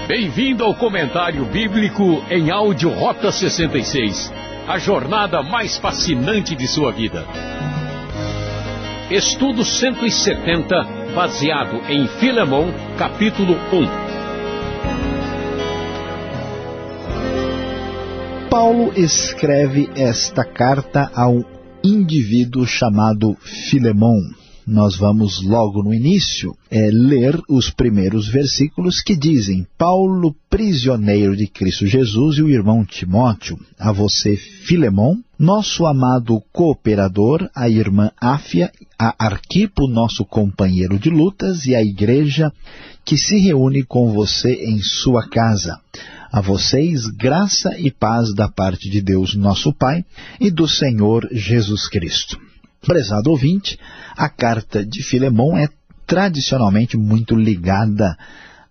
Bem-vindo ao comentário bíblico em áudio Rota 66, a jornada mais fascinante de sua vida. Estudo 170, baseado em Filemão, capítulo 1. Paulo escreve esta carta a um indivíduo chamado Filemão. Nós vamos logo no início ler os primeiros versículos que dizem: Paulo, prisioneiro de Cristo Jesus, e o irmão Timóteo, a você, Filemão, nosso amado cooperador, a irmã Áfia, a Arquipo, nosso companheiro de lutas, e a igreja que se reúne com você em sua casa. A vocês, graça e paz da parte de Deus, nosso Pai, e do Senhor Jesus Cristo. Prezado ouvinte, a carta de Filemão é tradicionalmente muito ligada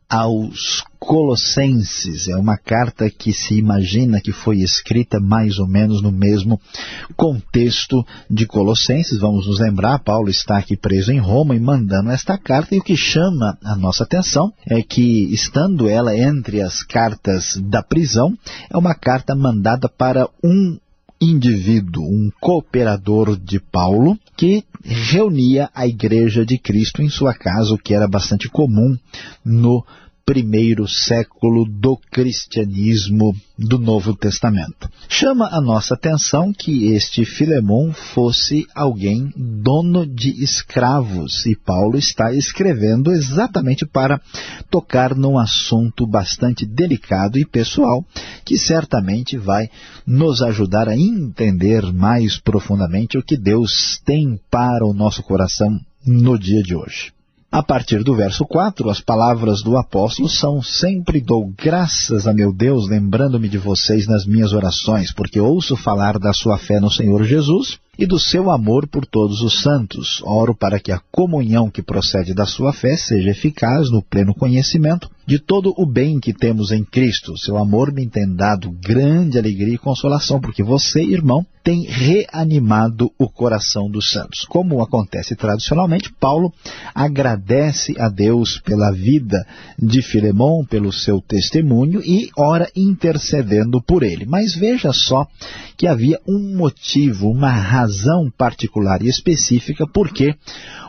aos Colossenses. É uma carta que se imagina que foi escrita mais ou menos no mesmo contexto de Colossenses. Vamos nos lembrar, Paulo está aqui preso em Roma e mandando esta carta, e o que chama a nossa atenção é que, estando ela entre as cartas da prisão, é uma carta mandada para um indivíduo, um cooperador de Paulo, que reunia a igreja de Cristo em sua casa, o que era bastante comum no primeiro século do cristianismo do Novo Testamento. Chama a nossa atenção que este Filemão fosse alguém dono de escravos, e Paulo está escrevendo exatamente para tocar num assunto bastante delicado e pessoal, que certamente vai nos ajudar a entender mais profundamente o que Deus tem para o nosso coração no dia de hoje. A partir do verso 4, as palavras do apóstolo são: sempre dou graças a meu Deus, lembrando-me de vocês nas minhas orações, porque ouço falar da sua fé no Senhor Jesus e do seu amor por todos os santos. Oro para que a comunhão que procede da sua fé seja eficaz no pleno conhecimento de todo o bem que temos em Cristo. Seu amor me tem dado grande alegria e consolação, porque você, irmão, tem reanimado o coração dos santos. Como acontece tradicionalmente, Paulo agradece a Deus pela vida de Filemão, pelo seu testemunho, e ora intercedendo por ele. Mas veja só que havia um motivo, uma razão particular e específica porque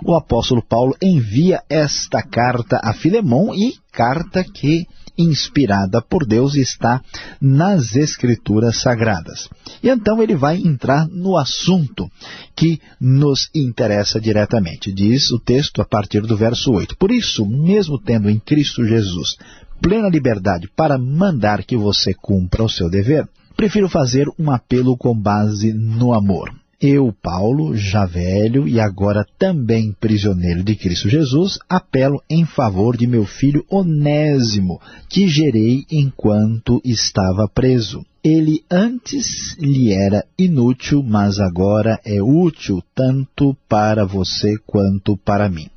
o apóstolo Paulo envia esta carta a Filemão, e carta que, inspirada por Deus, está nas Escrituras Sagradas. E então ele vai entrar no assunto que nos interessa diretamente. Diz o texto a partir do verso 8. Por isso, mesmo tendo em Cristo Jesus plena liberdade para mandar que você cumpra o seu dever, prefiro fazer um apelo com base no amor. Eu, Paulo, já velho e agora também prisioneiro de Cristo Jesus, apelo em favor de meu filho Onésimo, que gerei enquanto estava preso. Ele antes lhe era inútil, mas agora é útil tanto para você quanto para mim.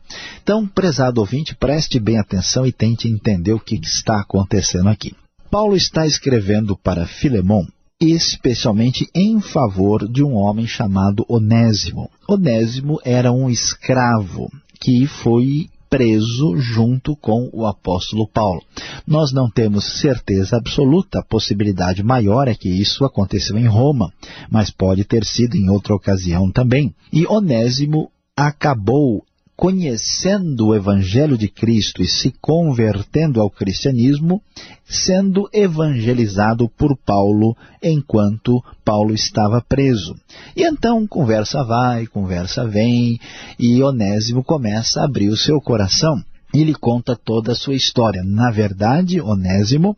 Então, prezado ouvinte, preste bem atenção e tente entender o que está acontecendo aqui. Paulo está escrevendo para Filemão especialmente em favor de um homem chamado Onésimo. Onésimo era um escravo que foi preso junto com o apóstolo Paulo. Nós não temos certeza absoluta, a possibilidade maior é que isso aconteceu em Roma, mas pode ter sido em outra ocasião também. E Onésimo acabou conhecendo o Evangelho de Cristo e se convertendo ao cristianismo, sendo evangelizado por Paulo enquanto Paulo estava preso. E então conversa vai, conversa vem, e Onésimo começa a abrir o seu coração. Ele conta toda a sua história. Na verdade, Onésimo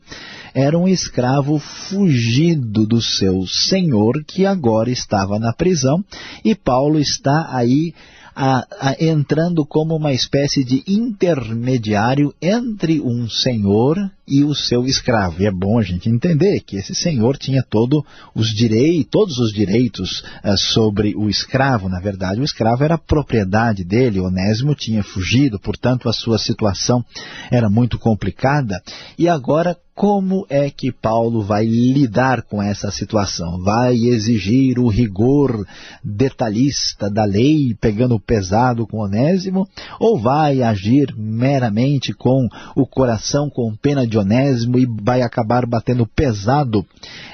era um escravo fugido do seu senhor, que agora estava na prisão, e Paulo está aí entrando como uma espécie de intermediário entre um senhor e o seu escravo. E é bom a gente entender que esse senhor tinha todos os direitos sobre o escravo. Na verdade, o escravo era propriedade dele. Onésimo tinha fugido, portanto a sua situação era muito complicada. E agora, como é que Paulo vai lidar com essa situação? Vai exigir o rigor detalhista da lei, pegando pesado com Onésimo? Ou vai agir meramente com o coração, com pena de Onésimo, e vai acabar batendo pesado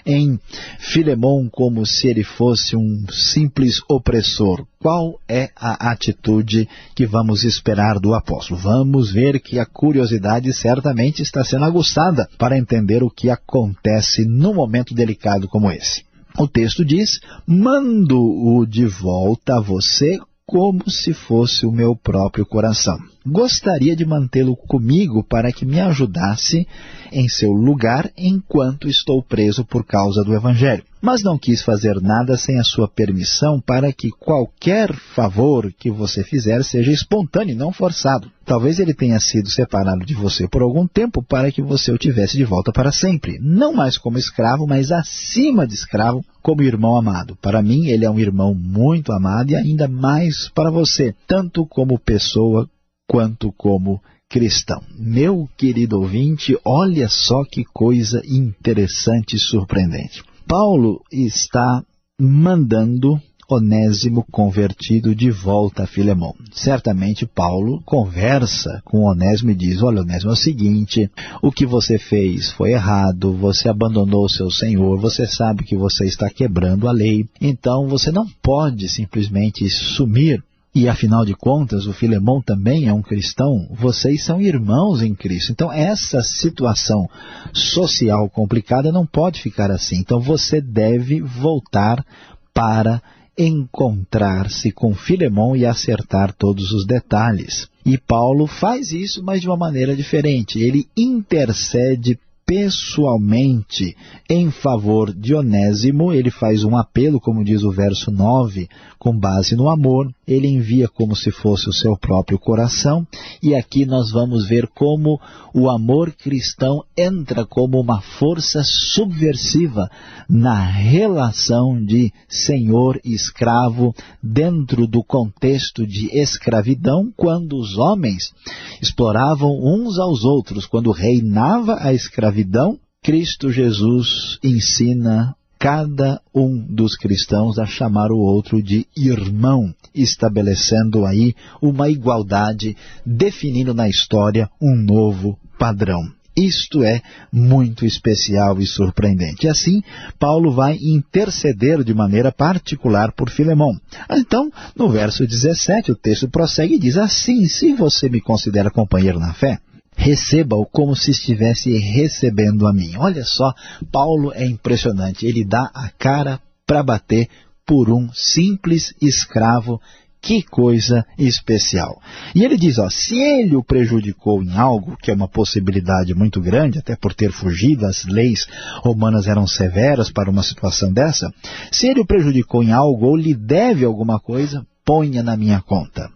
em Filemon como se ele fosse um simples opressor? Qual é a atitude que vamos esperar do apóstolo? Vamos ver que a curiosidade certamente está sendo aguçada para entender o que acontece num momento delicado como esse. O texto diz: mando-o de volta a você como se fosse o meu próprio coração. Gostaria de mantê-lo comigo para que me ajudasse em seu lugar enquanto estou preso por causa do Evangelho. Mas não quis fazer nada sem a sua permissão, para que qualquer favor que você fizer seja espontâneo e não forçado. Talvez ele tenha sido separado de você por algum tempo para que você o tivesse de volta para sempre. Não mais como escravo, mas acima de escravo, como irmão amado. Para mim, ele é um irmão muito amado, e ainda mais para você, tanto como pessoa quanto como cristão. Meu querido ouvinte, olha só que coisa interessante e surpreendente. Paulo está mandando Onésimo convertido de volta a Filemon. Certamente Paulo conversa com Onésimo e diz: olha, Onésimo, é o seguinte, o que você fez foi errado, você abandonou o seu Senhor, você sabe que você está quebrando a lei, então você não pode simplesmente sumir. E afinal de contas, o Filemon também é um cristão, vocês são irmãos em Cristo. Então essa situação social complicada não pode ficar assim. Então você deve voltar para encontrar-se com Filemon e acertar todos os detalhes. E Paulo faz isso, mas de uma maneira diferente. Ele intercede pessoalmente em favor de Onésimo. Ele faz um apelo, como diz o verso 9, com base no amor. Ele envia como se fosse o seu próprio coração, e aqui nós vamos ver como o amor cristão entra como uma força subversiva na relação de senhor e escravo dentro do contexto de escravidão, quando os homens exploravam uns aos outros, quando reinava a escravidão. Cristo Jesus ensina cada um dos cristãos a chamar o outro de irmão, estabelecendo aí uma igualdade, definindo na história um novo padrão. Isto é muito especial e surpreendente. E assim, Paulo vai interceder de maneira particular por Filemon. Então, no verso 17, o texto prossegue e diz: assim, se você me considera companheiro na fé, receba-o como se estivesse recebendo a mim. Olha só, Paulo é impressionante. Ele dá a cara para bater por um simples escravo. Que coisa especial. E ele diz, se ele o prejudicou em algo, que é uma possibilidade muito grande, até por ter fugido, as leis romanas eram severas para uma situação dessa, se ele o prejudicou em algo ou lhe deve alguma coisa, ponha na minha conta.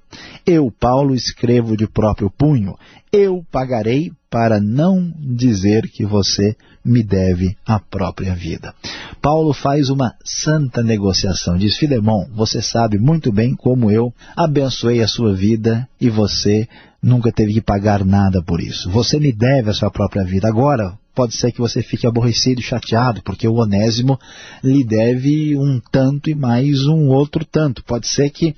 Eu, Paulo, escrevo de próprio punho, eu pagarei, para não dizer que você me deve a própria vida. Paulo faz uma santa negociação, diz: Filemon, você sabe muito bem como eu abençoei a sua vida e você nunca teve que pagar nada por isso. Você me deve a sua própria vida. Agora, pode ser que você fique aborrecido e chateado, porque o Onésimo lhe deve um tanto e mais um outro tanto. Pode ser que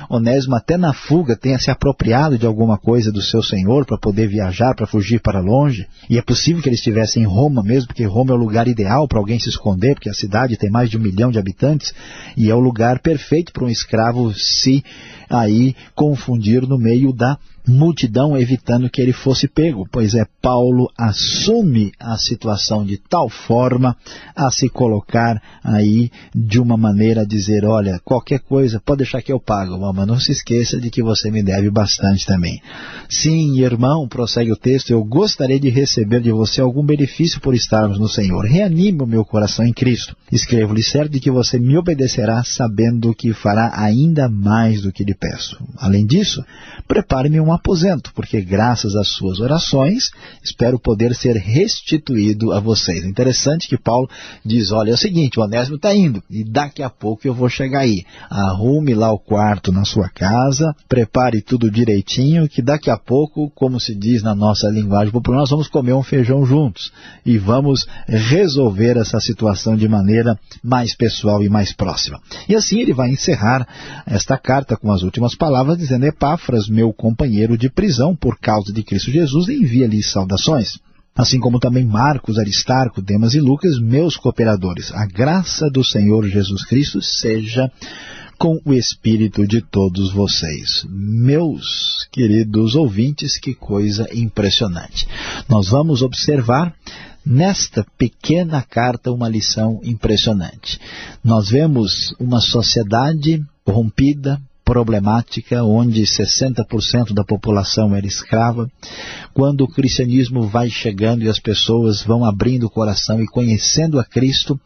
Onésimo até na fuga tenha se apropriado de alguma coisa do seu senhor para poder viajar, para fugir para longe. E é possível que ele estivesse em Roma mesmo, porque Roma é o lugar ideal para alguém se esconder, porque a cidade tem mais de 1 milhão de habitantes e é o lugar perfeito para um escravo se aí confundir no meio da multidão, evitando que ele fosse pego. Pois é, Paulo assume a situação de tal forma a se colocar aí de uma maneira a dizer: olha, qualquer coisa pode deixar que eu pago, mas não se esqueça de que você me deve bastante também. Sim, irmão, prossegue o texto, eu gostaria de receber de você algum benefício por estarmos no Senhor. Reanime o meu coração em Cristo. Escrevo-lhe certo de que você me obedecerá, sabendo que fará ainda mais do que lhe peço. Além disso, prepare-me um um aposento, porque graças às suas orações, espero poder ser restituído a vocês. Interessante que Paulo diz, olha, é o seguinte, o Onésimo está indo, e daqui a pouco eu vou chegar aí. Arrume lá o quarto na sua casa, prepare tudo direitinho, que daqui a pouco, como se diz na nossa linguagem popular, nós vamos comer um feijão juntos, e vamos resolver essa situação de maneira mais pessoal e mais próxima. E assim ele vai encerrar esta carta com as últimas palavras, dizendo, Epáfras, meu companheiro de prisão, por causa de Cristo Jesus, envia-lhe saudações. Assim como também Marcos, Aristarco, Demas e Lucas, meus cooperadores. A graça do Senhor Jesus Cristo seja com o espírito de todos vocês. Meus queridos ouvintes, que coisa impressionante. Nós vamos observar nesta pequena carta uma lição impressionante. Nós vemos uma sociedade corrompida, problemática, onde 60% da população era escrava. Quando o cristianismo vai chegando e as pessoas vão abrindo o coração e conhecendo a Cristo,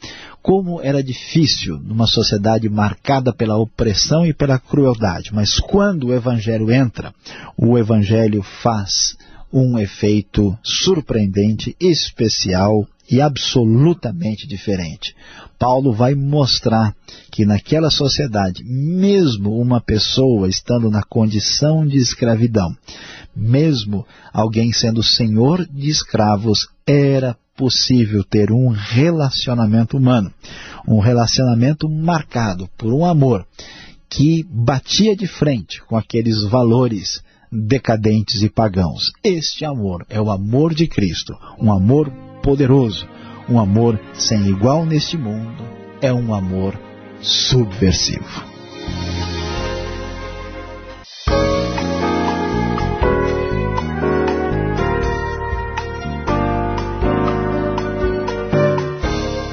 como era difícil numa sociedade marcada pela opressão e pela crueldade. Mas quando o Evangelho entra, o Evangelho faz um efeito surpreendente, especial e absolutamente diferente. Paulo vai mostrar que naquela sociedade, mesmo uma pessoa estando na condição de escravidão, mesmo alguém sendo senhor de escravos, era possível ter um relacionamento humano, um relacionamento marcado por um amor que batia de frente com aqueles valores decadentes e pagãos. Este amor é o amor de Cristo, um amor poderoso, um amor sem igual neste mundo, é um amor subversivo.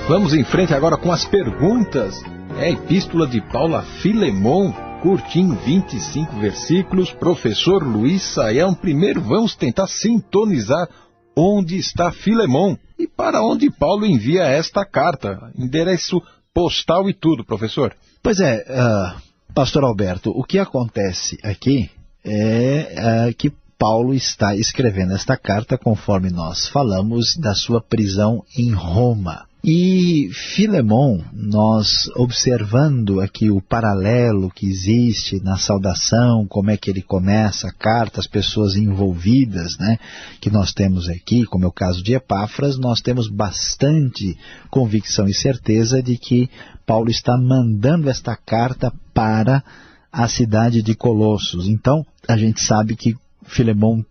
Vamos em frente agora com as perguntas. É a epístola de Paulo a Filemon, curtinho, 25 versículos. Professor Luiz Saião, primeiro vamos tentar sintonizar onde está Filemon e para onde Paulo envia esta carta. Endereço postal e tudo, professor. Pois é, pastor Alberto, o que acontece aqui é que Paulo está escrevendo esta carta, conforme nós falamos, da sua prisão em Roma. E Filemon, nós observando aqui o paralelo que existe na saudação, como é que ele começa a carta, as pessoas envolvidas, né, que nós temos aqui, como é o caso de Epáfras, nós temos bastante convicção e certeza de que Paulo está mandando esta carta para a cidade de Colossos. Então, a gente sabe que Filemon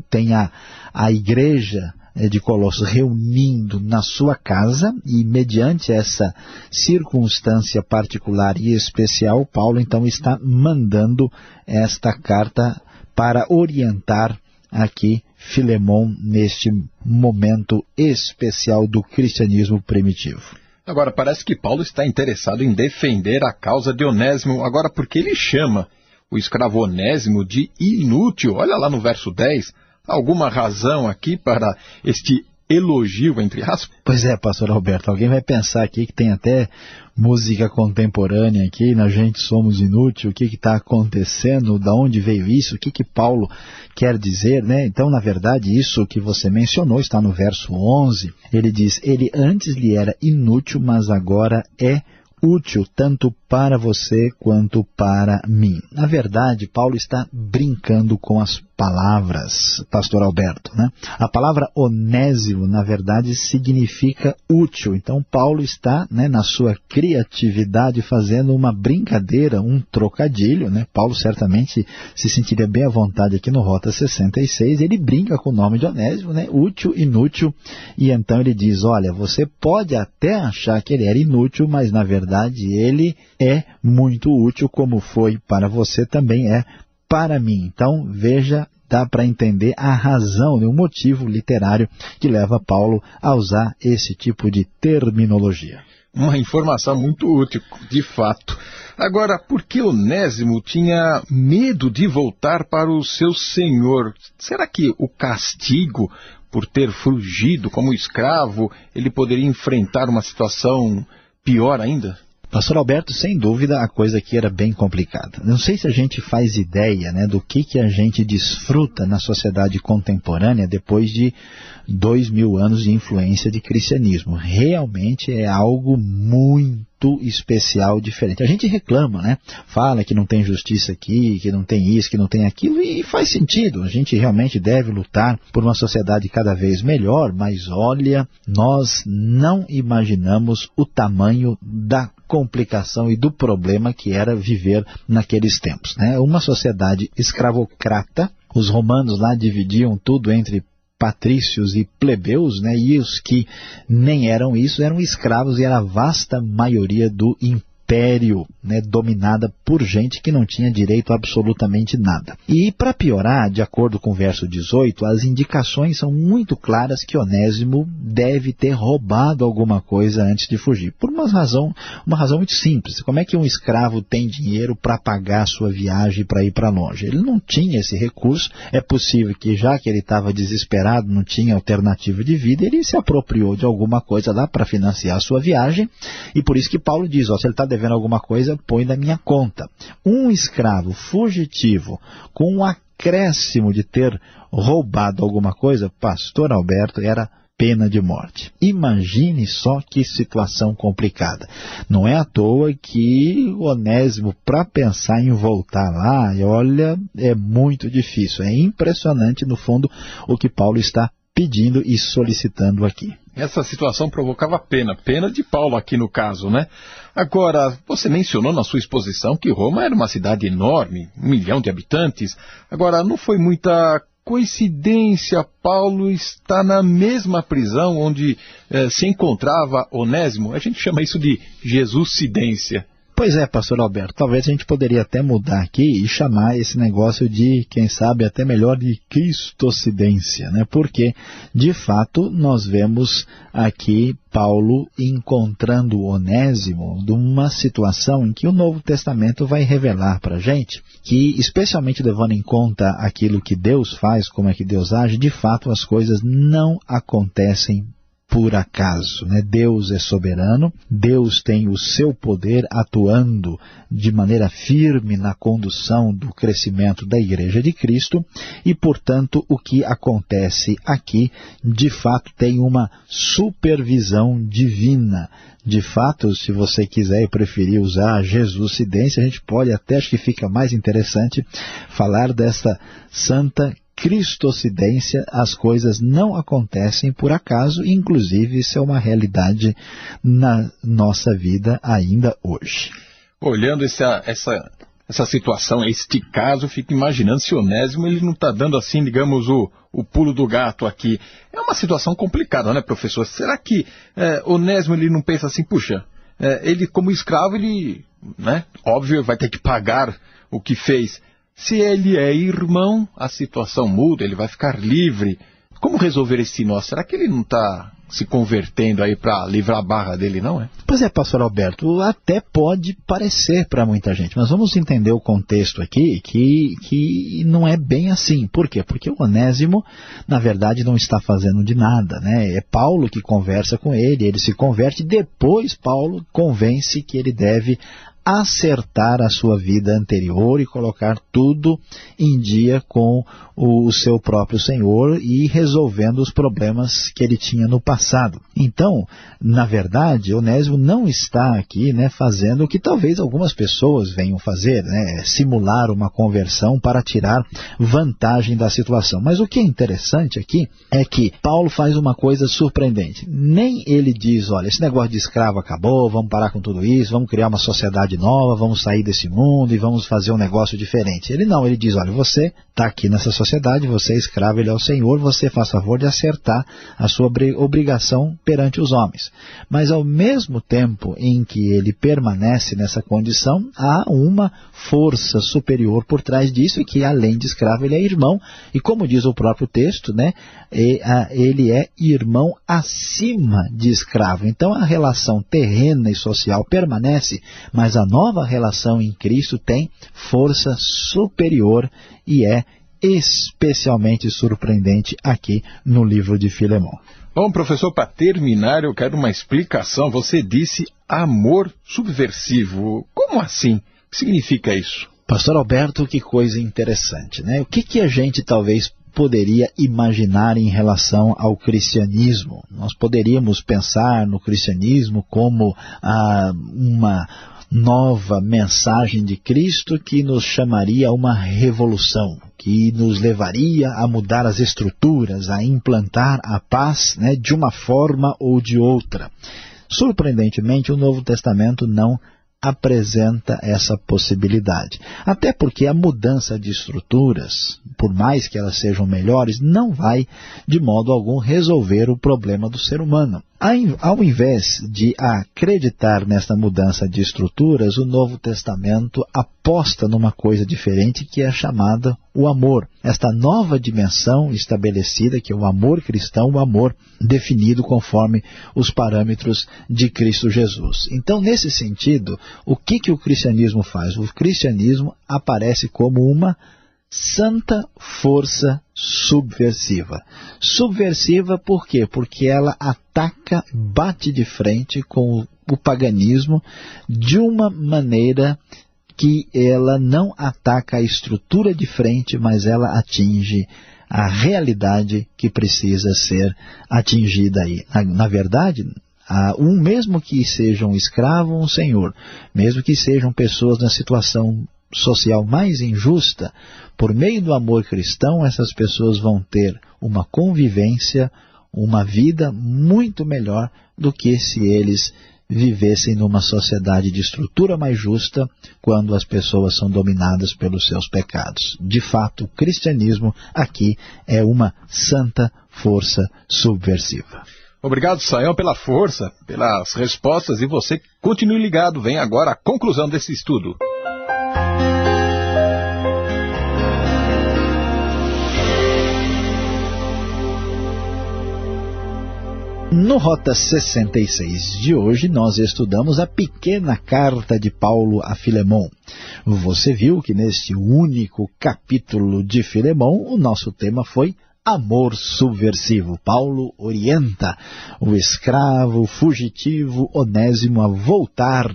tem a igreja de Colossos reunindo na sua casa, e mediante essa circunstância particular e especial, Paulo então está mandando esta carta para orientar aqui Filemon neste momento especial do cristianismo primitivo. Agora, parece que Paulo está interessado em defender a causa de Onésimo, agora porque ele chama o escravo Onésimo de inútil. Olha lá no verso 10, alguma razão aqui para este elogio, entre aspas? Pois é, pastor Alberto, alguém vai pensar aqui que tem até música contemporânea aqui, na gente somos inútil, o que está acontecendo, da onde veio isso, o que Paulo quer dizer, né? Então, na verdade, isso que você mencionou está no verso 11, ele diz, ele antes lhe era inútil, mas agora é útil tanto para você quanto para mim. Na verdade, Paulo está brincando com as palavras, pastor Alberto, né? A palavra onésimo, na verdade, significa útil. Então, Paulo está, né, na sua criatividade, fazendo uma brincadeira, um trocadilho, né? Paulo certamente se sentiria bem à vontade aqui no Rota 66. Ele brinca com o nome de Onésimo, né? Útil, inútil. E então ele diz, olha, você pode até achar que ele era inútil, mas na verdade ele é muito útil, como foi para você, também é para mim. Então, veja, dá para entender a razão, o motivo literário que leva Paulo a usar esse tipo de terminologia. Uma informação muito útil, de fato. Agora, por que Onésimo tinha medo de voltar para o seu senhor? Será que o castigo por ter fugido como escravo, ele poderia enfrentar uma situação pior ainda? Pastor Alberto, sem dúvida, a coisa aqui era bem complicada. Não sei se a gente faz ideia, né, do que a gente desfruta na sociedade contemporânea depois de 2000 anos de influência de cristianismo. Realmente é algo muito especial, diferente. A gente reclama, né? Fala que não tem justiça aqui, que não tem isso, que não tem aquilo, e faz sentido. A gente realmente deve lutar por uma sociedade cada vez melhor, mas olha, nós não imaginamos o tamanho da complicação e do problema que era viver naqueles tempos, né? Uma sociedade escravocrata, os romanos lá dividiam tudo entre patrícios e plebeus, né? E os que nem eram isso, eram escravos, e era a vasta maioria do império, né? Dominada por gente que não tinha direito a absolutamente nada. E para piorar, de acordo com o verso 18, as indicações são muito claras que Onésimo deve ter roubado alguma coisa antes de fugir. Por uma razão muito simples. Como é que um escravo tem dinheiro para pagar a sua viagem para ir para longe? Ele não tinha esse recurso. É possível que, já que ele estava desesperado, não tinha alternativa de vida, ele se apropriou de alguma coisa lá para financiar a sua viagem. E por isso que Paulo diz, ó, se ele está devendo alguma coisa, põe na minha conta. Um escravo fugitivo com um acréscimo de ter roubado alguma coisa, pastor Alberto, era pena de morte. Imagine só que situação complicada. Não é à toa que Onésimo, para pensar em voltar lá, olha, é muito difícil. É impressionante, no fundo, o que Paulo está pedindo e solicitando aqui. Essa situação provocava pena de Paulo aqui no caso, né? Agora, você mencionou na sua exposição que Roma era uma cidade enorme, 1 milhão de habitantes. Agora, não foi muita coincidência Paulo estar na mesma prisão onde se encontrava Onésimo? A gente chama isso de Jesuscidência. Pois é, pastor Alberto, talvez a gente poderia até mudar aqui e chamar esse negócio de, quem sabe, até melhor de cristocidência, né? Porque, de fato, nós vemos aqui Paulo encontrando Onésimo numa situação em que o Novo Testamento vai revelar para a gente que, especialmente levando em conta aquilo que Deus faz, como é que Deus age, de fato as coisas não acontecem por acaso, né? Deus é soberano, Deus tem o seu poder atuando de maneira firme na condução do crescimento da Igreja de Cristo e, portanto, o que acontece aqui, de fato, tem uma supervisão divina. De fato, se você quiser e preferir usar a Jesuscidência, a gente pode até, acho que fica mais interessante, falar dessa santa cristocidência. As coisas não acontecem por acaso, inclusive isso é uma realidade na nossa vida ainda hoje. Olhando essa situação, este caso, fico imaginando se Onésimo ele não está dando assim, digamos, o pulo do gato aqui. É uma situação complicada, né, professor? Será que Onésimo ele não pensa assim, puxa, ele como escravo, ele, né, óbvio, vai ter que pagar o que fez. Se ele é irmão, a situação muda, ele vai ficar livre. Como resolver esse nó? Será que ele não está se convertendo aí para livrar a barra dele, não é? Pois é, pastor Alberto, até pode parecer para muita gente, mas vamos entender o contexto aqui, que não é bem assim. Por quê? Porque o Onésimo, na verdade, não está fazendo de nada, né? É Paulo que conversa com ele se converte, depois Paulo convence que ele deve acertar a sua vida anterior e colocar tudo em dia com o seu próprio Senhor e resolvendo os problemas que ele tinha no passado. Então, na verdade, Onésimo não está aqui, né, fazendo o que talvez algumas pessoas venham fazer, né, simular uma conversão para tirar vantagem da situação. Mas o que é interessante aqui é que Paulo faz uma coisa surpreendente. Nem ele diz, olha, esse negócio de escravo acabou, vamos parar com tudo isso, vamos criar uma sociedade nova, vamos sair desse mundo e vamos fazer um negócio diferente. Ele diz, olha, você está aqui nessa sociedade, você é escravo, ele é o Senhor, você faz favor de acertar a sua obrigação perante os homens. Mas ao mesmo tempo em que ele permanece nessa condição, há uma força superior por trás disso, e que além de escravo ele é irmão, e como diz o próprio texto, né, ele é irmão acima de escravo. Então a relação terrena e social permanece, mas a nova relação em Cristo tem força superior e é especialmente surpreendente aqui no livro de Filemão. Bom, professor, para terminar, eu quero uma explicação. Você disse amor subversivo. Como assim? O que significa isso? Pastor Alberto, que coisa interessante, né? O que a gente talvez poderia imaginar em relação ao cristianismo? Nós poderíamos pensar no cristianismo como uma nova mensagem de Cristo que nos chamaria a uma revolução, que nos levaria a mudar as estruturas, a implantar a paz, né, de uma forma ou de outra. Surpreendentemente, o Novo Testamento não apresenta essa possibilidade. Até porque a mudança de estruturas, por mais que elas sejam melhores, não vai, de modo algum, resolver o problema do ser humano. Ao invés de acreditar nesta mudança de estruturas, o Novo Testamento aposta numa coisa diferente que é chamada o amor. Esta nova dimensão estabelecida, que é o amor cristão, o amor definido conforme os parâmetros de Cristo Jesus. Então, nesse sentido, o que o cristianismo faz? O cristianismo aparece como uma santa força subversiva. Subversiva por quê? Porque ela ataca, bate de frente com o paganismo de uma maneira que ela não ataca a estrutura de frente, mas ela atinge a realidade que precisa ser atingida aí. Na verdade, mesmo que sejam escravo, um senhor, mesmo que sejam pessoas na situação social mais injusta, por meio do amor cristão, essas pessoas vão ter uma convivência, uma vida muito melhor do que se eles vivessem numa sociedade de estrutura mais justa, quando as pessoas são dominadas pelos seus pecados. De fato, o cristianismo aqui é uma santa força subversiva. Obrigado, Sayão, pela força, pelas respostas, e você continue ligado. Vem agora a conclusão desse estudo. No Rota 66 de hoje, nós estudamos a pequena carta de Paulo a Filemão. Você viu que neste único capítulo de Filemão, o nosso tema foi amor subversivo. Paulo orienta o escravo fugitivo Onésimo a voltar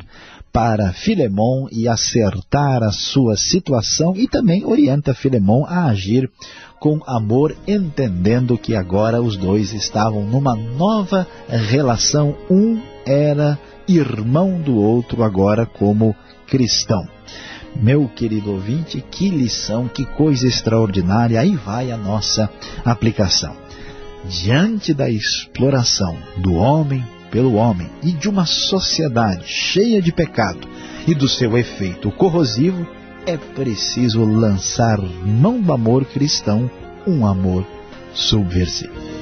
para Filemão e acertar a sua situação, e também orienta Filemão a agir com amor, entendendo que agora os dois estavam numa nova relação. Um era irmão do outro agora como cristão. Meu querido ouvinte, que lição, que coisa extraordinária. Aí vai a nossa aplicação. Diante da exploração do homem pelo homem e de uma sociedade cheia de pecado e do seu efeito corrosivo, é preciso lançar mão do amor cristão, um amor subversivo.